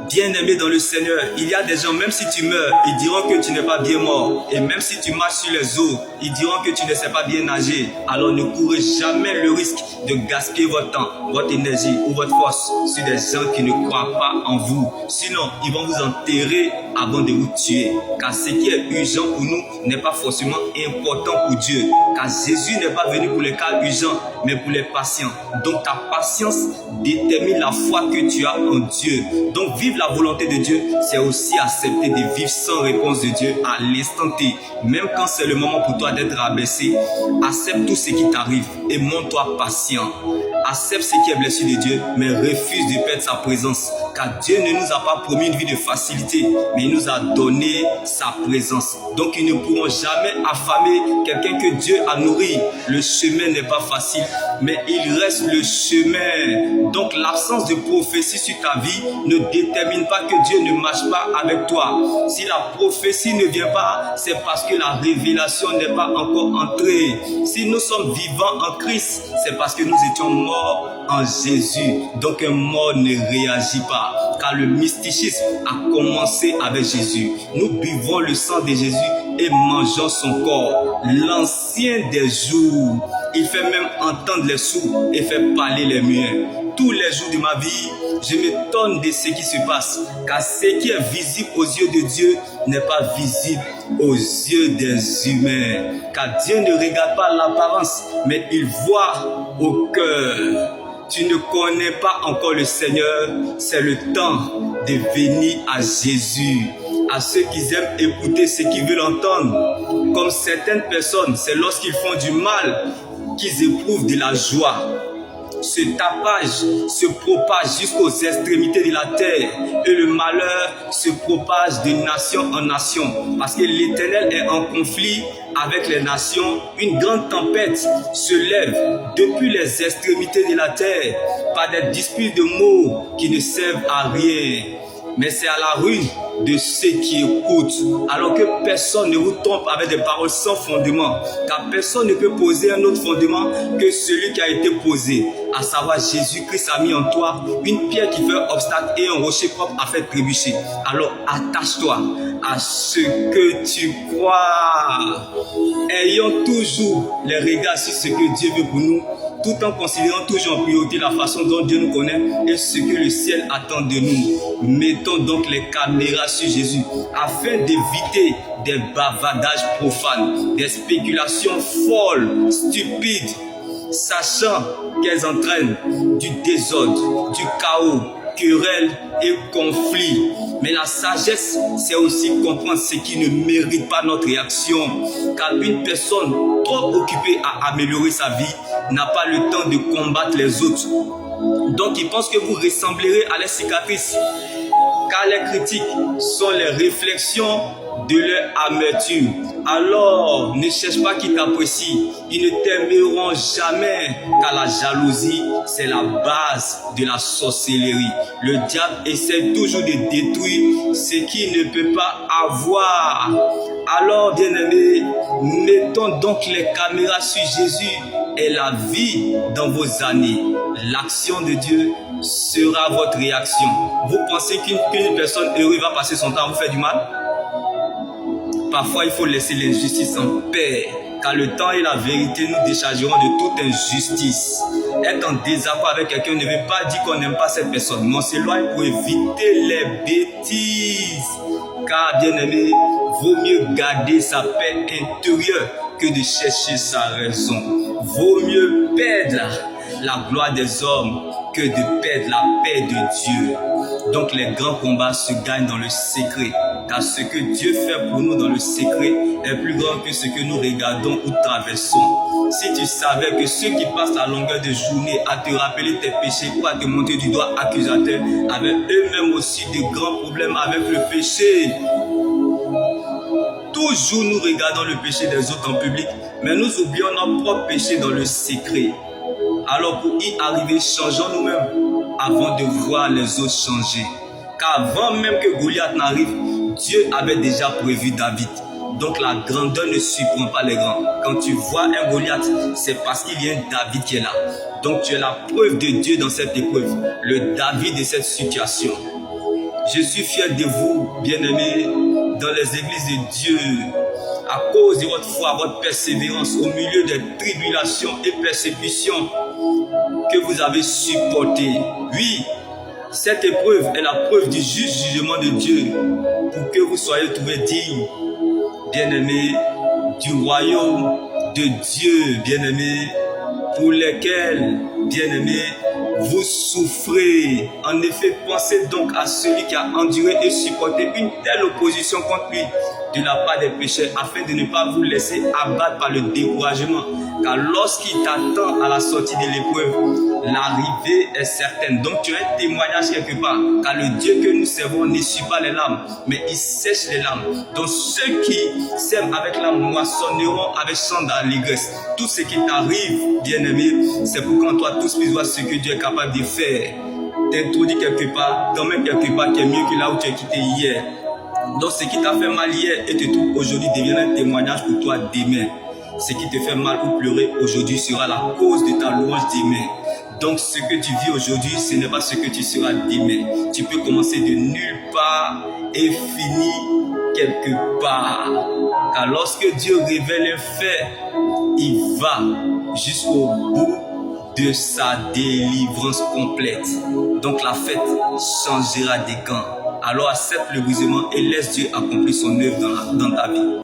Bien-aimé dans le Seigneur, il y a des gens, même si tu meurs, ils diront que tu n'es pas bien mort. Et même si tu marches sur les eaux, ils diront que tu ne sais pas bien nager. Alors ne courez jamais le risque de gaspiller votre temps, votre énergie ou votre force sur des gens qui ne croient pas en vous. Sinon, ils vont vous enterrer avant de vous tuer. Car ce qui est urgent pour nous n'est pas forcément important pour Dieu. Car Jésus n'est pas venu pour les cas urgents, mais pour les patients. Donc ta patience détermine la foi que tu as en Dieu. Donc vivre la volonté de Dieu, c'est aussi accepter de vivre sans réponse de Dieu à l'instant T. Même quand c'est le moment pour toi d'être rabaissé, accepte tout ce qui t'arrive et montre-toi patient. Accepte ce qui est blessé de Dieu, mais refuse de perdre sa présence. Car Dieu ne nous a pas promis une vie de facilité, mais il nous a donné sa présence. Donc ils ne pourront jamais affamer quelqu'un que Dieu a nourri. Le chemin n'est pas facile, mais il reste le chemin. Donc l'absence de prophétie sur ta vie ne détermine pas que Dieu ne marche pas avec toi. Si la prophétie ne vient pas, c'est parce que la révélation n'est pas encore entrée. Si nous sommes vivants en Christ, c'est parce que nous étions morts en Jésus. Donc un mort ne réagit pas, car le mysticisme a commencé avec Jésus. Nous buvons le sang de Jésus et mangeons son corps. L'ancien des jours, il fait même entendre les sourds et fait parler les muets. Tous les jours de ma vie, je m'étonne de ce qui se passe, car ce qui est visible aux yeux de Dieu n'est pas visible aux yeux des humains. Car Dieu ne regarde pas l'apparence, mais il voit au cœur. Tu ne connais pas encore le Seigneur, c'est le temps de venir à Jésus. À ceux qui aiment écouter ce qu'ils veulent entendre, comme certaines personnes, c'est lorsqu'ils font du mal qu'ils éprouvent de la joie. Ce tapage se propage jusqu'aux extrémités de la terre et le malheur se propage de nation en nation parce que l'Éternel est en conflit avec les nations. Une grande tempête se lève depuis les extrémités de la terre par des disputes de mots qui ne servent à rien. Mais c'est à la ruine de ceux qui écoutent, alors que personne ne vous trompe avec des paroles sans fondement, car personne ne peut poser un autre fondement que celui qui a été posé, à savoir Jésus-Christ a mis en toi une pierre qui fait obstacle et un rocher propre à faire trébucher. Alors attache-toi à ce que tu crois. Ayons toujours les regards sur ce que Dieu veut pour nous, tout en considérant toujours en priorité la façon dont Dieu nous connaît et ce que le ciel attend de nous. Mettons donc les caméras sur Jésus afin d'éviter des bavardages profanes, des spéculations folles, stupides, sachant qu'elles entraînent du désordre, du chaos, querelles et conflits. Mais la sagesse, c'est aussi comprendre ce qui ne mérite pas notre réaction. Car une personne trop occupée à améliorer sa vie n'a pas le temps de combattre les autres. Donc ils pensent que vous ressemblerez à leurs cicatrices. Car les critiques sont les réflexions de leur amertume. Alors, ne cherche pas qu'ils t'apprécient. Ils ne t'aimeront jamais, car la jalousie, c'est la base de la sorcellerie. Le diable essaie toujours de détruire ce qu'il ne peut pas avoir. Alors, bien-aimés, mettons donc les caméras sur Jésus et la vie dans vos années. L'action de Dieu sera votre réaction. Vous pensez qu'une personne heureuse va passer son temps à vous faire du mal? Parfois, il faut laisser l'injustice en paix, car le temps et la vérité nous déchargeront de toute injustice. Être en désaccord avec quelqu'un ne veut pas dire qu'on n'aime pas cette personne, mais on s'éloigne pour éviter les bêtises. Car, bien aimé, vaut mieux garder sa paix intérieure que de chercher sa raison. Vaut mieux perdre la gloire des hommes que de perdre la paix de Dieu. Donc les grands combats se gagnent dans le secret, car ce que Dieu fait pour nous dans le secret est plus grand que ce que nous regardons ou traversons. Si tu savais que ceux qui passent la longueur de journée à te rappeler tes péchés ou à te monter du doigt accusateur avaient eux-mêmes aussi de grands problèmes avec le péché. Toujours nous regardons le péché des autres en public, mais nous oublions notre propre péché dans le secret. Alors pour y arriver, changeons nous-mêmes avant de voir les autres changer. Car avant même que Goliath n'arrive, Dieu avait déjà prévu David. Donc la grandeur ne surprend pas les grands. Quand tu vois un Goliath, c'est parce qu'il y a un David qui est là. Donc tu es la preuve de Dieu dans cette épreuve, le David de cette situation. Je suis fier de vous, bien-aimés, dans les églises de Dieu, à cause de votre foi, votre persévérance, au milieu des tribulations et persécutions que vous avez supportées. Oui, cette épreuve est la preuve du juste jugement de Dieu pour que vous soyez trouvés dignes, bien-aimés, du royaume de Dieu, bien-aimés, pour lesquels, bien-aimés, vous souffrez. En effet, pensez donc à celui qui a enduré et supporté une telle opposition contre lui de la part des pécheurs, afin de ne pas vous laisser abattre par le découragement. Car lorsqu'il t'attend à la sortie de l'épreuve, l'arrivée est certaine. Donc tu as un témoignage quelque part, car le Dieu que nous servons n'essuie pas les larmes, mais il sèche les larmes. Donc ceux qui sèment avec la moissonneront avec chant d'allégresse. Tout ce qui t'arrive, bien-aimé, c'est pour qu'en toi tous puissent voir ce que Dieu est capable de faire. T'introduis quelque part, t'emmènes quelque part qui est mieux que là où tu as quitté hier. Donc ce qui t'a fait mal hier et te trouve aujourd'hui devient un témoignage pour toi demain. Ce qui te fait mal ou pleurer aujourd'hui sera la cause de ta louange demain. Donc ce que tu vis aujourd'hui, ce n'est pas ce que tu seras demain. Tu peux commencer de nulle part et finir quelque part. Car lorsque Dieu révèle un fait, il va jusqu'au bout de sa délivrance complète. Donc la fête changera des camps. Alors accepte le brisement et laisse Dieu accomplir son œuvre dans ta vie.